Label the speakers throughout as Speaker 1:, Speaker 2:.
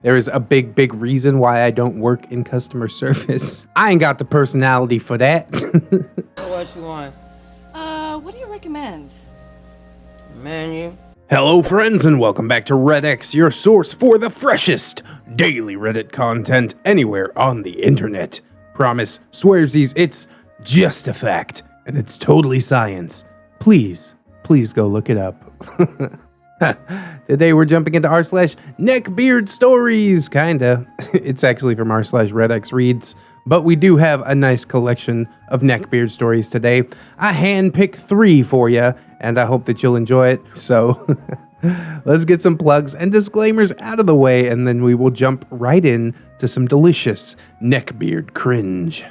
Speaker 1: There is a big reason why I don't work in customer service. I ain't got the personality for that.
Speaker 2: What you want?
Speaker 3: What do you recommend?
Speaker 2: Menu.
Speaker 1: Hello friends and welcome back to ReddX, your source for the freshest daily Reddit content anywhere on the internet. Promise, swearsies, it's just a fact, and it's totally science. Please go look it up. Today we're jumping into r/NeckbeardStories, kinda. It's actually from r/ReddX Reads, but we do have a nice collection of Neckbeard stories today. I handpicked 3 for you, and I hope that you'll enjoy it. So let's get some plugs and disclaimers out of the way, and then we will jump right in to some delicious Neckbeard cringe.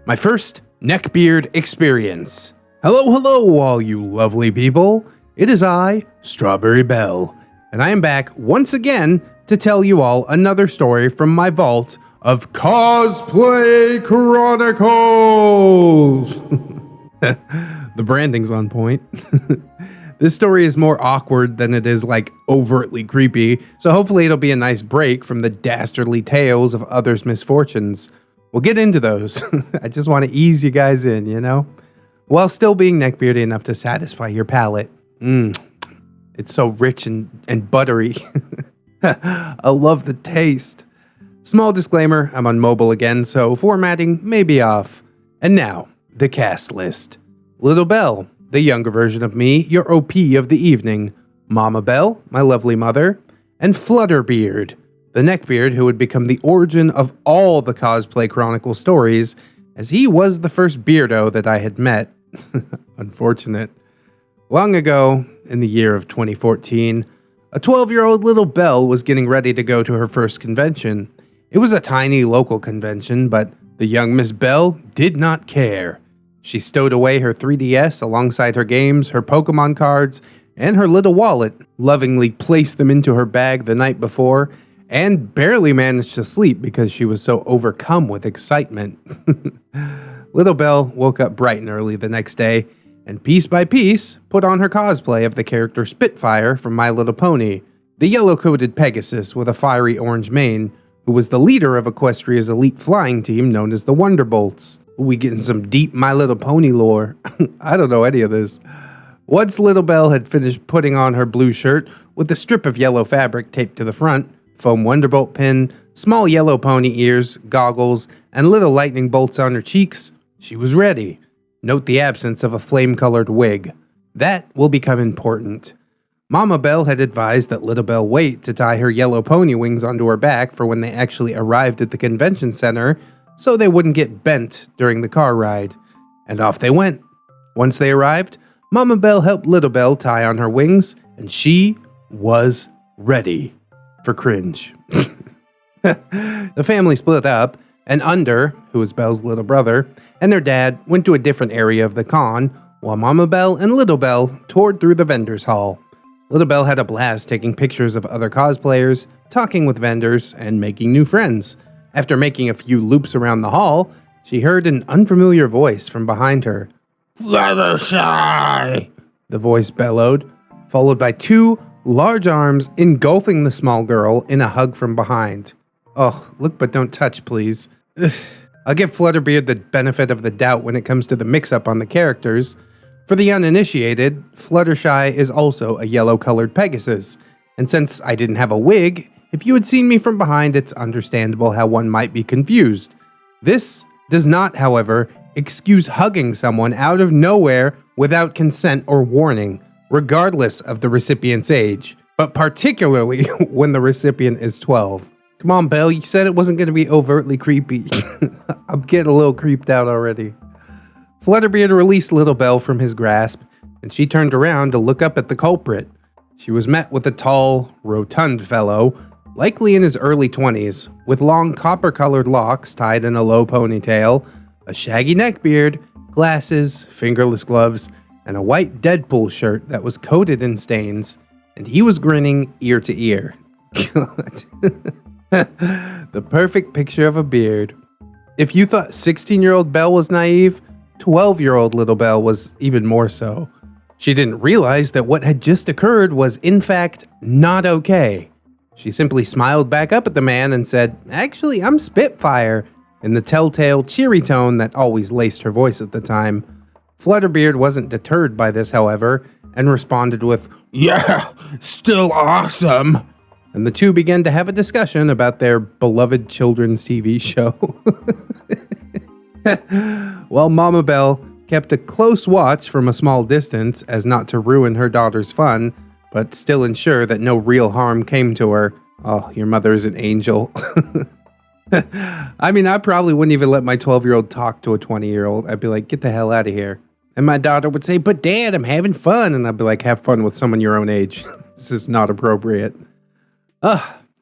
Speaker 1: My first Neckbeard experience. Hello, all you lovely people. It is I, Strawberry Belle, and I am back once again to tell you all another story from my vault of Cosplay Chronicles. The branding's on point. This story is more awkward than it is like overtly creepy, so hopefully it'll be a nice break from the dastardly tales of others' misfortunes. We'll get into those. I just want to ease you guys in, you know? While still being neckbeardy enough to satisfy your palate. It's so rich and buttery. I love the taste. Small disclaimer, I'm on mobile again, so formatting may be off. And now, the cast list. Little Belle, the younger version of me, your OP of the evening. Mama Belle, my lovely mother. And Flutterbeard, the neckbeard who would become the origin of all the Cosplay Chronicle stories, as he was the first beardo that I had met. Unfortunate. Long ago, in the year of 2014, a 12-year-old little Belle was getting ready to go to her first convention. It was a tiny local convention, but the young Miss Belle did not care. She stowed away her 3DS alongside her games, her Pokemon cards, and her little wallet, lovingly placed them into her bag the night before, and barely managed to sleep because she was so overcome with excitement. Little Belle woke up bright and early the next day, and piece by piece, put on her cosplay of the character Spitfire from My Little Pony, the yellow-coated Pegasus with a fiery orange mane, who was the leader of Equestria's elite flying team known as the Wonderbolts. We getting some deep My Little Pony lore. I don't know any of this. Once Little Belle had finished putting on her blue shirt with a strip of yellow fabric taped to the front, foam Wonderbolt pin, small yellow pony ears, goggles, and little lightning bolts on her cheeks, she was ready. Note the absence of a flame-colored wig. That will become important. Mama Belle had advised that Little Belle wait to tie her yellow pony wings onto her back for when they actually arrived at the convention center, so they wouldn't get bent during the car ride. And off they went. Once they arrived, Mama Belle helped Little Belle tie on her wings, and she was ready for cringe. The family split up, and Under, who was Belle's little brother, and their dad went to a different area of the con, while Mama Belle and Little Belle toured through the vendors hall. Little Belle had a blast taking pictures of other cosplayers, talking with vendors, and making new friends. After making a few loops around the hall, she heard an unfamiliar voice from behind her. "Fluttershy!" the voice bellowed, followed by 2 large arms engulfing the small girl in a hug from behind. Oh, look but don't touch, please. Ugh. I'll give Flutterbeard the benefit of the doubt when it comes to the mix-up on the characters. For the uninitiated, Fluttershy is also a yellow-colored Pegasus, and since I didn't have a wig, if you had seen me from behind, it's understandable how one might be confused. This does not, however, excuse hugging someone out of nowhere without consent or warning, regardless of the recipient's age, but particularly when the recipient is 12. Come on, Belle, you said it wasn't going to be overtly creepy. I'm getting a little creeped out already. Flutterbeard released Little Belle from his grasp, and she turned around to look up at the culprit. She was met with a tall, rotund fellow, likely in his early 20s, with long copper-colored locks tied in a low ponytail, a shaggy neckbeard, glasses, fingerless gloves, and a white Deadpool shirt that was coated in stains, and he was grinning ear to ear. God. The perfect picture of a beard. If you thought 16-year-old Belle was naive, 12-year-old little Belle was even more so. She didn't realize that what had just occurred was, in fact, not okay. She simply smiled back up at the man and said, "Actually, I'm Spitfire," in the telltale, cheery tone that always laced her voice at the time. Flutterbeard wasn't deterred by this, however, and responded with, "Yeah, still awesome." And the two began to have a discussion about their beloved children's TV show. While Mama Bell kept a close watch from a small distance as not to ruin her daughter's fun, but still ensure that no real harm came to her. Oh, your mother is an angel. I mean, I probably wouldn't even let my 12-year-old talk to a 20-year-old. I'd be like, "Get the hell out of here." And my daughter would say, "But Dad, I'm having fun." And I'd be like, "Have fun with someone your own age." This is not appropriate.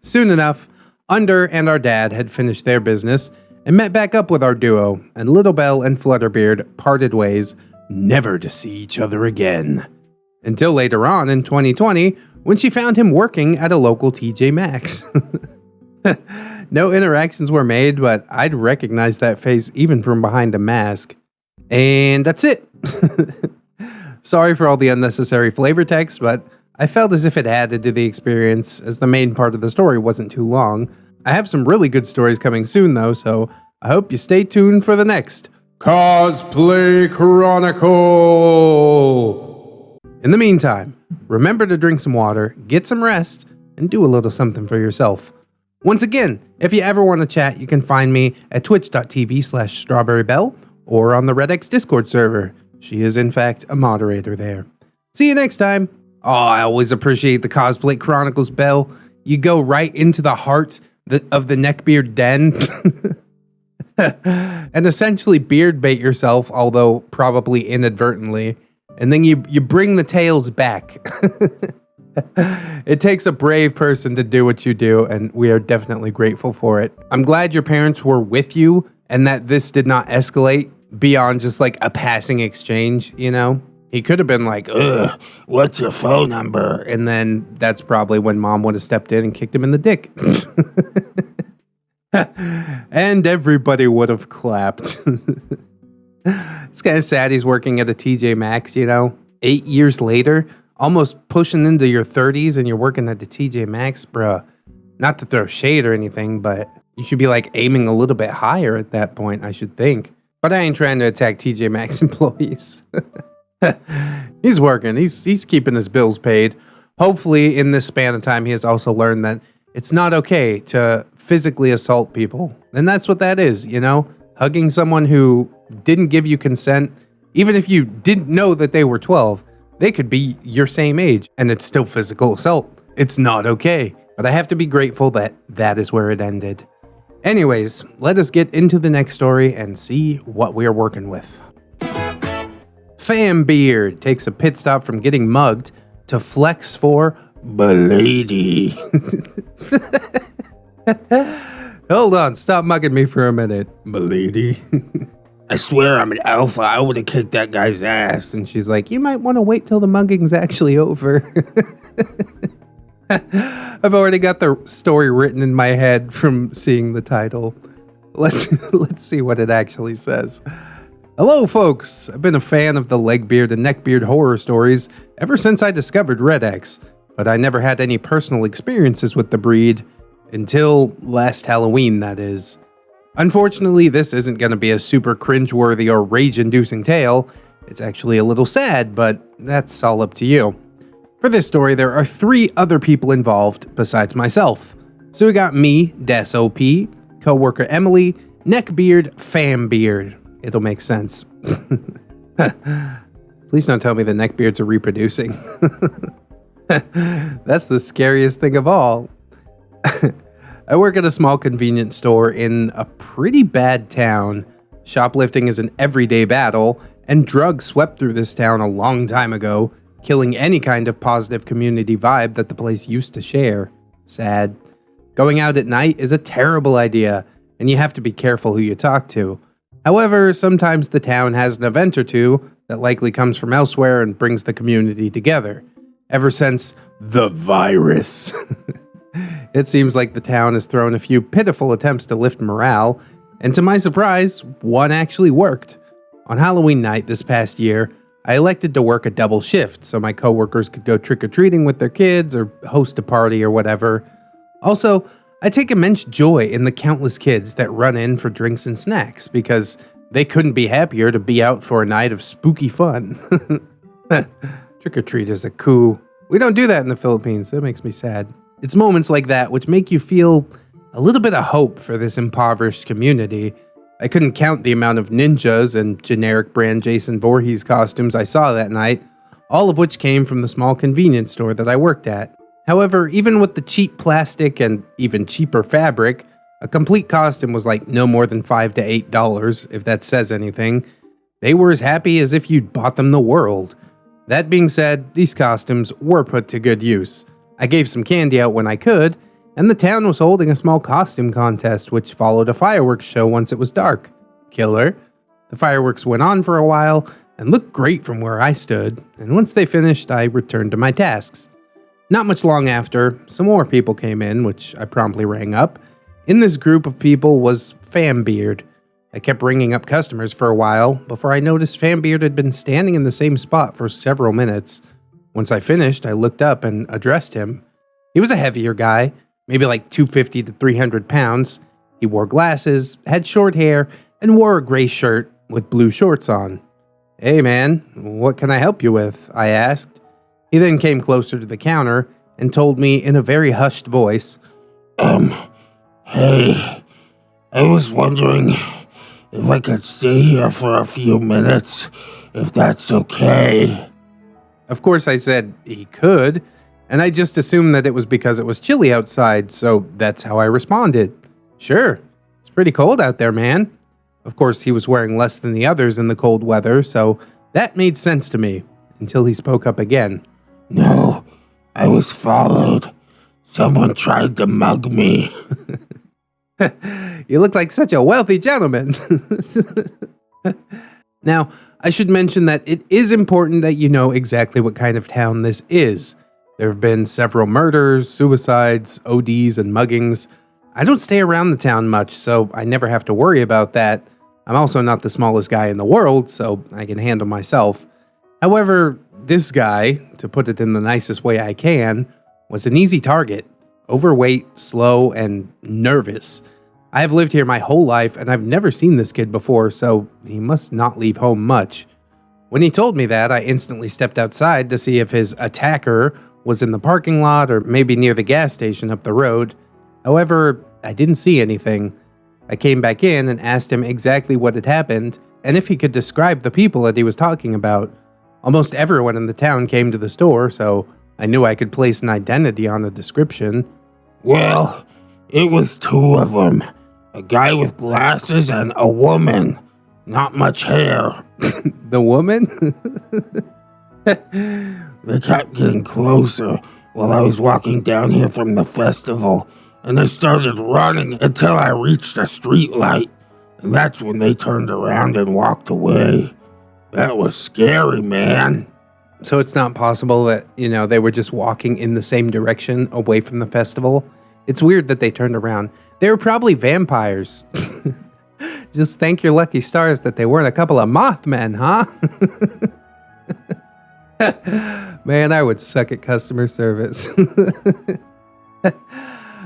Speaker 1: Soon enough, Under and our dad had finished their business and met back up with our duo, and Little Bell and Flutterbeard parted ways, never to see each other again. Until later on in 2020, when she found him working at a local TJ Maxx. No interactions were made, but I'd recognize that face even from behind a mask. And that's it. Sorry for all the unnecessary flavor text, but I felt as if it added to the experience, as the main part of the story wasn't too long. I have some really good stories coming soon though, so I hope you stay tuned for the next Cosplay Chronicle! In the meantime, remember to drink some water, get some rest, and do a little something for yourself. Once again, if you ever want to chat, you can find me at twitch.tv/strawberrybell or on the ReddX Discord server. She is in fact a moderator there. See you next time! Oh, I always appreciate the Cosplay Chronicles, Bell. You go right into the heart of the Neckbeard den and essentially beard bait yourself, although probably inadvertently, and then you bring the tails back. It takes a brave person to do what you do, and we are definitely grateful for it. I'm glad your parents were with you and that this did not escalate beyond just like a passing exchange, you know? He could have been like, "Ugh, what's your phone number?" And then that's probably when Mom would have stepped in and kicked him in the dick. And everybody would have clapped. It's kind of sad he's working at a TJ Maxx, you know? 8 years later, almost pushing into your 30s and you're working at the TJ Maxx, bruh. Not to throw shade or anything, but you should be like aiming a little bit higher at that point, I should think. But I ain't trying to attack TJ Maxx employees. He's working. He's keeping his bills paid. Hopefully, in this span of time, he has also learned that it's not okay to physically assault people. And that's what that is, you know? Hugging someone who didn't give you consent, even if you didn't know that they were 12, they could be your same age, and it's still physical assault. It's not okay. But I have to be grateful that that is where it ended. Anyways, let us get into the next story and see what we are working with. Fambeard takes a pit stop from getting mugged to flex for Milady. Hold on, stop mugging me for a minute, Milady. I swear I'm an alpha. I would have kicked that guy's ass. And she's like, "You might want to wait till the mugging's actually over." I've already got the story written in my head from seeing the title. Let's see what it actually says. Hello, folks. I've been a fan of the Legbeard and Neckbeard horror stories ever since I discovered ReddX, but I never had any personal experiences with the breed until last Halloween, that is. Unfortunately, this isn't going to be a super cringeworthy or rage-inducing tale. It's actually a little sad, but that's all up to you. For this story, there are 3 other people involved besides myself. So we got me, Das OP, coworker Emily, Neckbeard, Fambeard. It'll make sense. Please don't tell me the Neckbeards are reproducing. That's the scariest thing of all. I work at a small convenience store in a pretty bad town. Shoplifting is an everyday battle, and drugs swept through this town a long time ago, killing any kind of positive community vibe that the place used to share. Sad. Going out at night is a terrible idea, and you have to be careful who you talk to. However, sometimes the town has an event or two that likely comes from elsewhere and brings the community together. Ever since the virus. It seems like the town has thrown a few pitiful attempts to lift morale, and to my surprise, one actually worked. On Halloween night this past year, I elected to work a double shift so my coworkers could go trick-or-treating with their kids or host a party or whatever. Also, I take immense joy in the countless kids that run in for drinks and snacks because they couldn't be happier to be out for a night of spooky fun. Trick-or-treaters are cool. We don't do that in the Philippines. That makes me sad. It's moments like that which make you feel a little bit of hope for this impoverished community. I couldn't count the amount of ninjas and generic brand Jason Voorhees costumes I saw that night, all of which came from the small convenience store that I worked at. However, even with the cheap plastic and even cheaper fabric, a complete costume was like no more than $5 to $8, if that says anything. They were as happy as if you'd bought them the world. That being said, these costumes were put to good use. I gave some candy out when I could, and the town was holding a small costume contest which followed a fireworks show once it was dark. Killer. The fireworks went on for a while and looked great from where I stood, and once they finished, I returned to my tasks. Not much long after, some more people came in, which I promptly rang up. In this group of people was Fambeard. I kept ringing up customers for a while before I noticed Fambeard had been standing in the same spot for several minutes. Once I finished, I looked up and addressed him. He was a heavier guy, maybe like 250 to 300 pounds. He wore glasses, had short hair, and wore a gray shirt with blue shorts on. "Hey man, what can I help you with?" I asked. He then came closer to the counter and told me in a very hushed voice,
Speaker 4: Hey, I was wondering if I could stay here for a few minutes, if that's okay."
Speaker 1: Of course I said he could, and I just assumed that it was because it was chilly outside, so that's how I responded. "Sure, it's pretty cold out there, man." Of course, he was wearing less than the others in the cold weather, so that made sense to me, until he spoke up again.
Speaker 4: "No, I was followed. Someone tried to mug me."
Speaker 1: You look like such a wealthy gentleman. Now, I should mention that it is important that you know exactly what kind of town this is. There have been several murders, suicides, ODs, and muggings. I don't stay around the town much, so I never have to worry about that. I'm also not the smallest guy in the world, so I can handle myself. However, this guy, to put it in the nicest way I can, was an easy target. Overweight, slow, and nervous. I have lived here my whole life, and I've never seen this kid before, so he must not leave home much. When he told me that, I instantly stepped outside to see if his attacker was in the parking lot or maybe near the gas station up the road. However, I didn't see anything. I came back in and asked him exactly what had happened, and if he could describe the people that he was talking about. Almost everyone in the town came to the store, so I knew I could place an identity on the description.
Speaker 4: "Well, it was two of them. A guy with glasses and a woman. Not much hair."
Speaker 1: The woman?
Speaker 4: They kept getting closer while I was walking down here from the festival, and I started running until I reached a street light, and that's when they turned around and walked away. That was scary, man.
Speaker 1: So it's not possible that, they were just walking in the same direction away from the festival? It's weird that they turned around. They were probably vampires. Just thank your lucky stars that they weren't a couple of Mothmen, huh? Man, I would suck at customer service.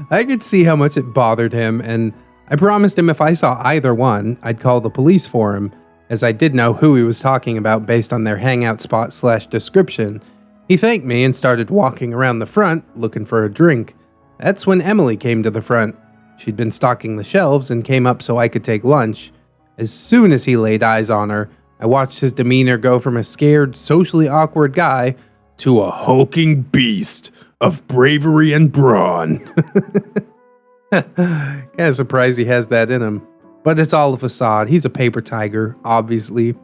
Speaker 1: I could see how much it bothered him, and I promised him if I saw either one, I'd call the police for him, as I did know who he was talking about based on their hangout spot / description. He thanked me and started walking around the front, looking for a drink. That's when Emily came to the front. She'd been stocking the shelves and came up so I could take lunch. As soon as he laid eyes on her, I watched his demeanor go from a scared, socially awkward guy to a hulking beast of bravery and brawn. Kinda surprised he has that in him. But it's all a facade. He's a paper tiger, obviously.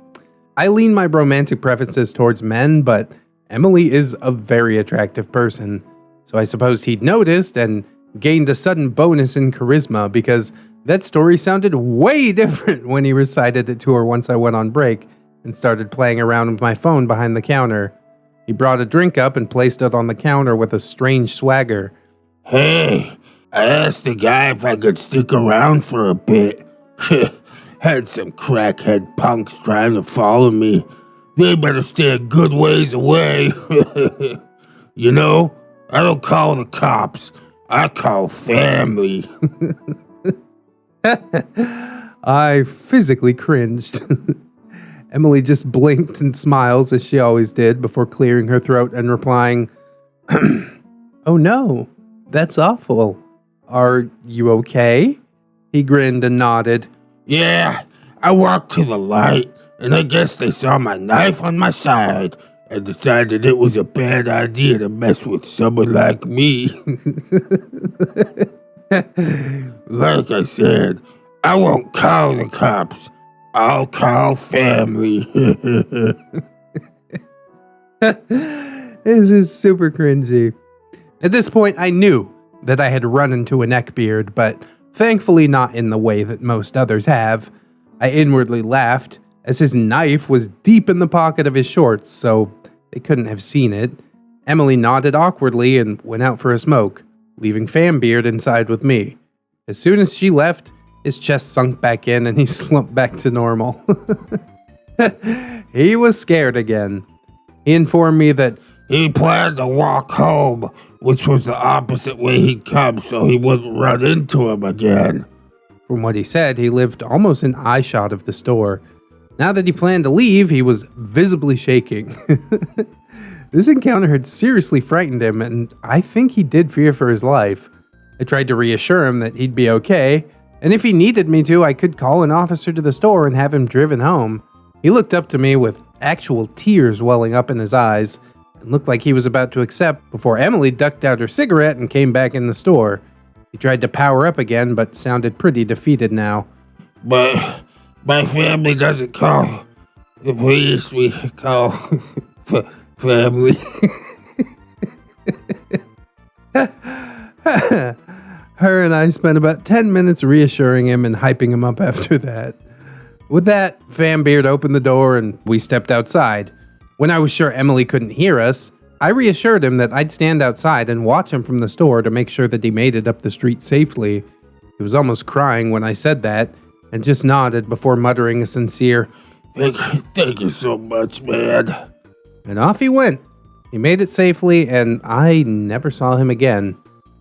Speaker 1: I lean my romantic preferences towards men, but Emily is a very attractive person. So I supposed he'd noticed and gained a sudden bonus in charisma because that story sounded way different when he recited it to her once I went on break and started playing around with my phone behind the counter. He brought a drink up and placed it on the counter with a strange swagger.
Speaker 4: "Hey, I asked the guy if I could stick around for a bit. Had some crackhead punks trying to follow me, they better stay a good ways away. You know, I don't call the cops. I call family.
Speaker 1: I physically cringed. Emily just blinked and smiles as she always did before clearing her throat and replying, "Oh no, that's awful. Are you okay?" He grinned and nodded.
Speaker 4: Yeah, I walked to the light, and I guess they saw my knife on my side and decided it was a bad idea to mess with someone like me. Like I said, I won't call the cops. I'll call family.
Speaker 1: This is super cringy. At this point, I knew that I had run into a neckbeard, but thankfully not in the way that most others have. I inwardly laughed, as his knife was deep in the pocket of his shorts, so they couldn't have seen it. Emily nodded awkwardly and went out for a smoke, leaving Fambeard inside with me. As soon as she left, his chest sunk back in and he slumped back to normal. He was scared again. He informed me that
Speaker 4: he planned to walk home, which was the opposite way he'd come so he wouldn't run into him again.
Speaker 1: from what he said, he lived almost an eye shot of the store. Now that he planned to leave, he was visibly shaking. This encounter had seriously frightened him, and I think he did fear for his life. I tried to reassure him that he'd be okay, and if he needed me to, I could call an officer to the store and have him driven home. He looked up to me with actual tears welling up in his eyes, and looked like he was about to accept before Emily ducked out her cigarette and came back in the store. He tried to power up again, but sounded pretty defeated now.
Speaker 4: But my family doesn't call the police, we call family.
Speaker 1: Her and I spent about 10 minutes reassuring him and hyping him up after that. With that, Fambeard opened the door and we stepped outside. When I was sure Emily couldn't hear us, I reassured him that I'd stand outside and watch him from the store to make sure that he made it up the street safely. He was almost crying when I said that, and just nodded before muttering a sincere,
Speaker 4: Thank you so much, man.
Speaker 1: And off he went. He made it safely, and I never saw him again.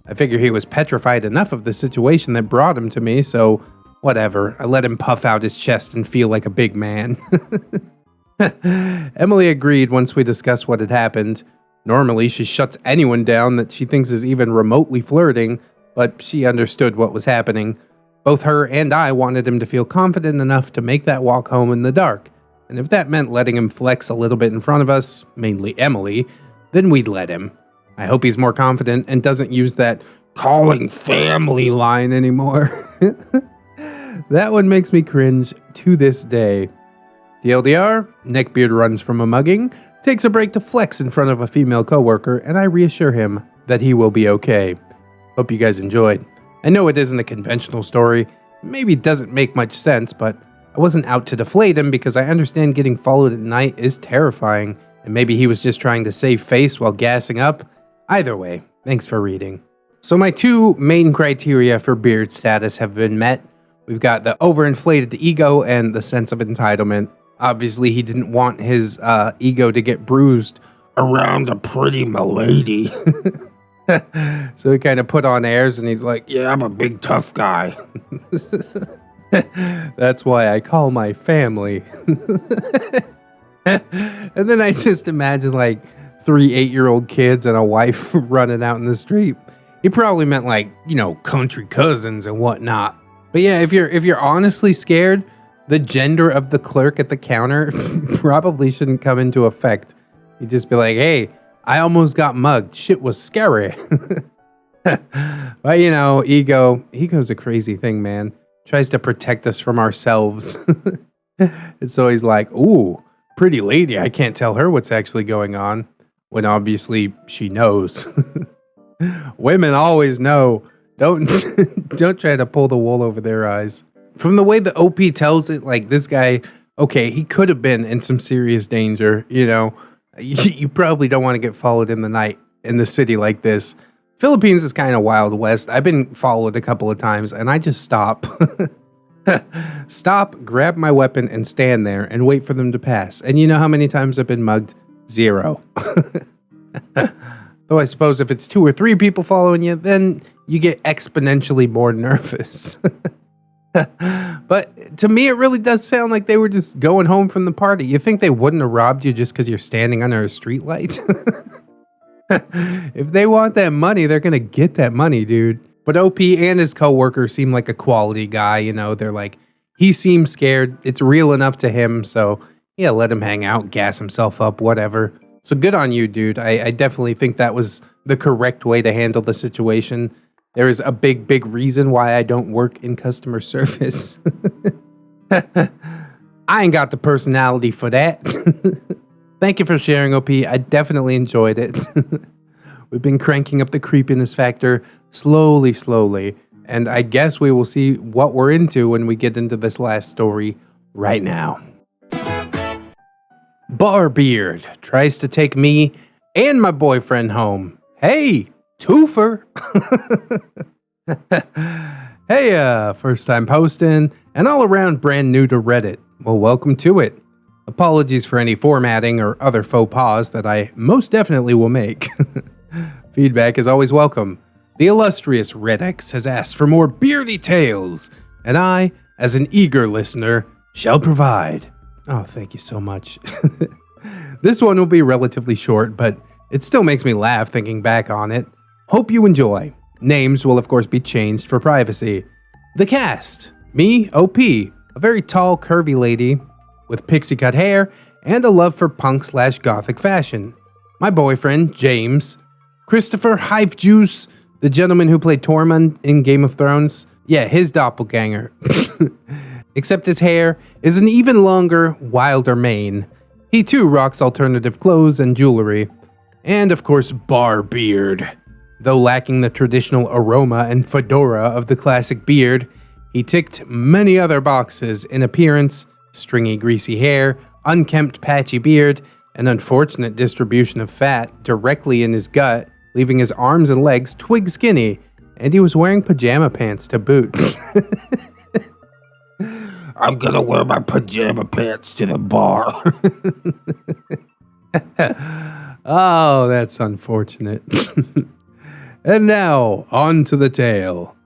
Speaker 1: I figure he was petrified enough of the situation that brought him to me, so whatever. I let him puff out his chest and feel like a big man. Emily agreed once we discussed what had happened. Normally, she shuts anyone down that she thinks is even remotely flirting, but she understood what was happening. Both her and I wanted him to feel confident enough to make that walk home in the dark, and if that meant letting him flex a little bit in front of us, mainly Emily, then we'd let him. I hope he's more confident and doesn't use that calling family line anymore. That one makes me cringe to this day. TLDR, Neckbeard runs from a mugging, takes a break to flex in front of a female coworker, and I reassure him that he will be okay. Hope you guys enjoyed. I know it isn't a conventional story, maybe it doesn't make much sense, but I wasn't out to deflate him because I understand getting followed at night is terrifying, and maybe he was just trying to save face while gassing up. Either way, thanks for reading. So my two main criteria for beard status have been met. We've got the overinflated ego and the sense of entitlement. Obviously, he didn't want his ego to get bruised
Speaker 4: Around a pretty milady.
Speaker 1: so he kind of put on airs and he's like,
Speaker 4: Yeah, I'm a big tough guy.
Speaker 1: that's why I call my family. And then I just imagine like 3 8-year-old kids and a wife running out in the street. He probably meant like, country cousins and whatnot. But yeah, if you're honestly scared, the gender of the clerk at the counter probably shouldn't come into effect. You'd just be like, hey, I almost got mugged. Shit was scary. But ego's a crazy thing, man. Tries to protect us from ourselves. It's always like, ooh, pretty lady, I can't tell her what's actually going on. When obviously she knows. Women always know. Don't try to pull the wool over their eyes. From the way the OP tells it, like this guy, okay, he could have been in some serious danger, You probably don't want to get followed in the night in the city like this. Philippines is kind of Wild West. I've been followed a couple of times and I just stop. Stop, grab my weapon, and stand there and wait for them to pass. And you know how many times I've been mugged? 0. Though I suppose if it's 2 or 3 people following you, then you get exponentially more nervous. But to me, it really does sound like they were just going home from the party. You think they wouldn't have robbed you just because you're standing under a street light? If they want that money, they're going to get that money, dude. But OP and his coworker seem like a quality guy, you know. They're like, he seems scared. It's real enough to him, so yeah, let him hang out, gas himself up, whatever. So good on you, dude. I definitely think that was the correct way to handle the situation. There is a big, big reason why I don't work in customer service. I ain't got the personality for that. Thank you for sharing, OP. I definitely enjoyed it. We've been cranking up the creepiness factor slowly, and I guess we will see what we're into when we get into this last story right now. Barbeard tries to take me and my boyfriend home. Hey, twofer. Hey, first time posting and all around brand new to Reddit. Well, welcome to it. Apologies for any formatting or other faux pas that I most definitely will make. Feedback is always welcome. The illustrious ReddX has asked for more beardy tales, and I, as an eager listener, shall provide. Oh, thank you so much. This one will be relatively short, but it still makes me laugh thinking back on it. Hope you enjoy. Names will of course be changed for privacy. The cast: me, OP, a very tall, curvy lady with pixie cut hair and a love for punk/gothic fashion. My boyfriend, James. Christopher Hive Juice, the gentleman who played Tormund in Game of Thrones. Yeah, his doppelganger. Except his hair is an even longer, wilder mane. He too rocks alternative clothes and jewelry. And of course, Barbeard. Though lacking the traditional aroma and fedora of the classic beard, he ticked many other boxes in appearance, stringy greasy hair, unkempt patchy beard, an unfortunate distribution of fat directly in his gut, leaving his arms and legs twig skinny, and he was wearing pajama pants to boot.
Speaker 4: I'm gonna wear my pajama pants to the bar.
Speaker 1: Oh, that's unfortunate. And now, on to the tale.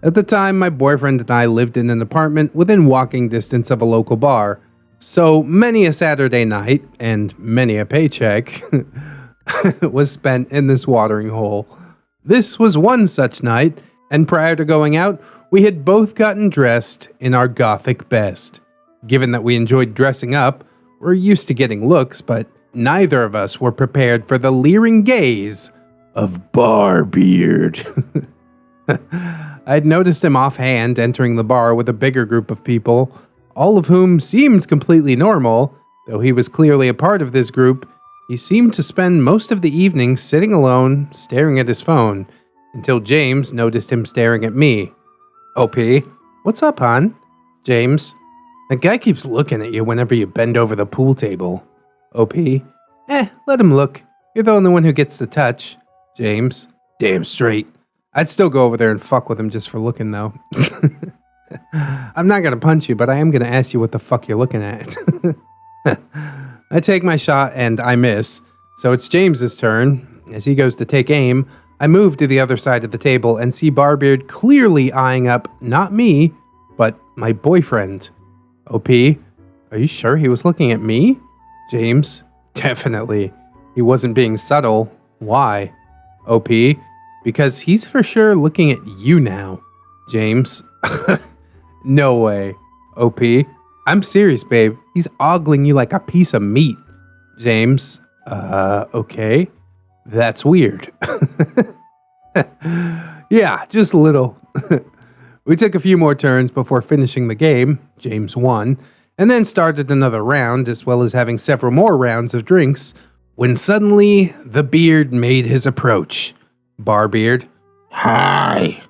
Speaker 1: At the time, my boyfriend and I lived in an apartment within walking distance of a local bar. So many a Saturday night, and many a paycheck, was spent in this watering hole. This was one such night, and prior to going out, we had both gotten dressed in our gothic best. Given that we enjoyed dressing up, we're used to getting looks, but neither of us were prepared for the leering gaze of Barbeard. I'd noticed him offhand entering the bar with a bigger group of people, all of whom seemed completely normal. Though he was clearly a part of this group, he seemed to spend most of the evening sitting alone, staring at his phone, until James noticed him staring at me. OP, what's up, hon? James, that guy keeps looking at you whenever you bend over the pool table. OP, let him look. You're the only one who gets to touch. James, damn straight. I'd still go over there and fuck with him just for looking, though. I'm not gonna punch you, but I am gonna ask you what the fuck you're looking at. I take my shot and I miss, so it's James's turn. As he goes to take aim, I move to the other side of the table and see Barbeard clearly eyeing up not me, but my boyfriend. OP, are you sure he was looking at me? James, definitely. He wasn't being subtle. Why? OP, because he's for sure looking at you now. James, no way. OP, I'm serious, babe. He's ogling you like a piece of meat. James, okay. That's weird. Yeah, just a little. We took a few more turns before finishing the game. James won, and then started another round, as well as having several more rounds of drinks, when suddenly the beard made his approach. Barbeard,
Speaker 4: Hi.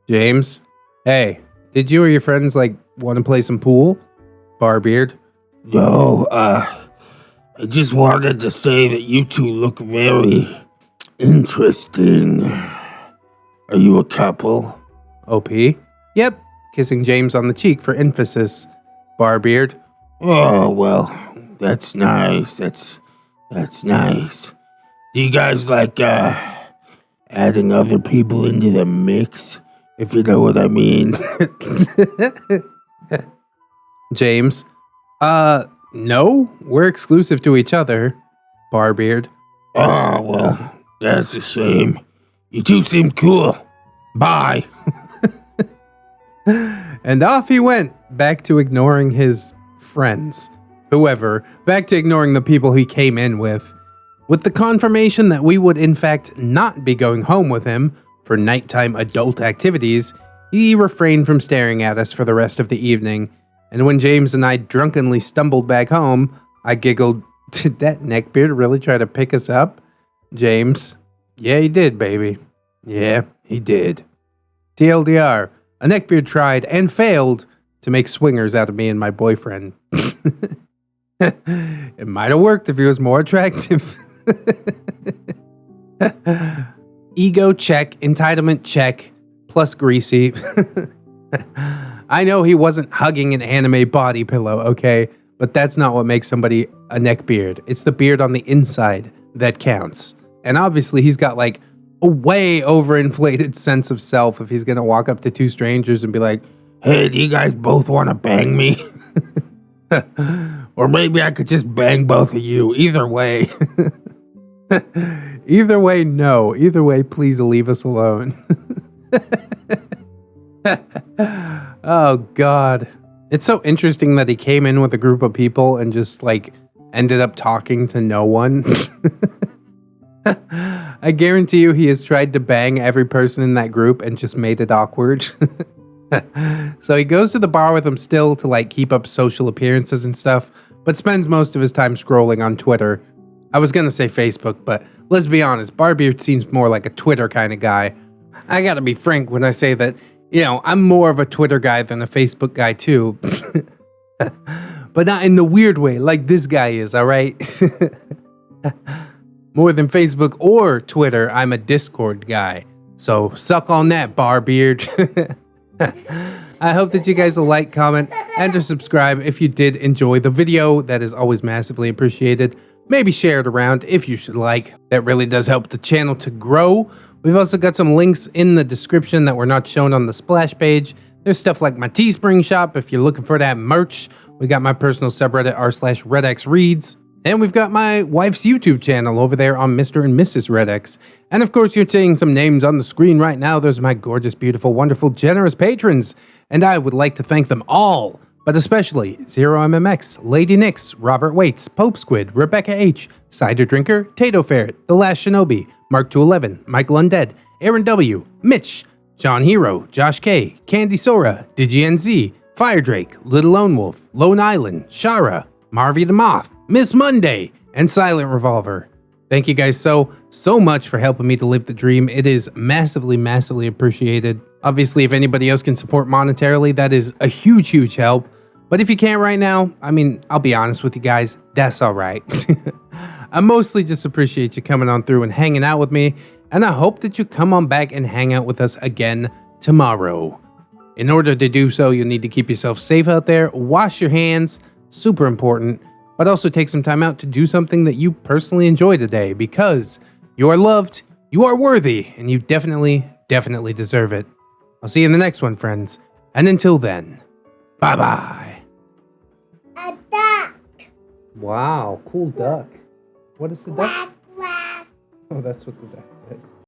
Speaker 1: James, hey, did you or your friends, want to play some pool? Barbeard,
Speaker 4: No, I just wanted to say that you two look very interesting. Are you a couple?
Speaker 1: OP, yep, kissing James on the cheek for emphasis. Barbeard.
Speaker 4: Oh, well, that's nice. That's nice. Do you guys like, adding other people into the mix? If you know what I mean.
Speaker 1: James. No, we're exclusive to each other. Barbeard.
Speaker 4: Oh, well, that's a shame. You two seem cool. Bye.
Speaker 1: And off he went, back to ignoring his friends. Back to ignoring the people he came in with the confirmation that we would in fact not be going home with him for nighttime adult activities. He refrained from staring at us for the rest of the evening, and when James and I drunkenly stumbled back home, I giggled, "Did that neckbeard really try to pick us up?" James. Yeah, he did, baby. Yeah, he did. TLDR, a neckbeard tried and failed to make swingers out of me and my boyfriend. It might have worked if he was more attractive. Ego check, entitlement check, plus greasy. I know he wasn't hugging an anime body pillow, okay? But that's not what makes somebody a neckbeard. It's the beard on the inside that counts. And obviously he's got like a way overinflated sense of self if he's gonna walk up to two strangers and be like,
Speaker 4: "Hey, do you guys both want to bang me?" Or maybe I could just bang both of you. Either way.
Speaker 1: Either way, no. Either way, please leave us alone. Oh, God. It's so interesting that he came in with a group of people and just, like, ended up talking to no one. I guarantee you he has tried to bang every person in that group and just made it awkward. So he goes to the bar with them still to, like, keep up social appearances and stuff, but spends most of his time scrolling on Twitter. I was gonna say Facebook, but let's be honest, Barbeard seems more like a Twitter kind of guy. I gotta be frank when I say that, you know, I'm more of a Twitter guy than a Facebook guy too. But not in the weird way, like this guy is, alright? More than Facebook or Twitter, I'm a Discord guy. So suck on that, Barbeard. I hope that you guys will like, comment, and or subscribe if you did enjoy the video. That is always massively appreciated. Maybe share it around if you should like. That really does help the channel to grow. We've also got some links in the description that were not shown on the splash page. There's stuff like my Teespring shop if you're looking for that merch. We got my personal subreddit r/ReddX reads. And we've got my wife's YouTube channel over there on Mr. and Mrs. ReddX. And of course, you're seeing some names on the screen right now. Those are my gorgeous, beautiful, wonderful, generous patrons. And I would like to thank them all, but especially ZeroMMX, Lady Nix, Robert Waits, Pope Squid, Rebecca H, Cider Drinker, Tato Ferret, The Last Shinobi, Mark 211, Michael Undead, Aaron W, Mitch, John Hero, Josh K, Candy Sora, DigiNZ, Fire Drake, Little Lone Wolf, Lone Island, Shara, Marvy the Moth, Miss Monday, and Silent Revolver. Thank you guys so much for helping me to live the dream. It is massively, massively appreciated. Obviously, if anybody else can support monetarily, that is a huge, huge help. But if you can't right now, I mean, I'll be honest with you guys, that's all right. I mostly just appreciate you coming on through and hanging out with me, and I hope that you come on back and hang out with us again tomorrow. In order to do so, you'll need to keep yourself safe out there, wash your hands, super important, but also take some time out to do something that you personally enjoy today, because you are loved, you are worthy, and you definitely, definitely deserve it. I'll see you in the next one, friends. And until then, bye-bye.
Speaker 5: A duck.
Speaker 1: Wow, cool duck. What is the duck?
Speaker 5: Quack, quack.
Speaker 1: Oh, that's what the duck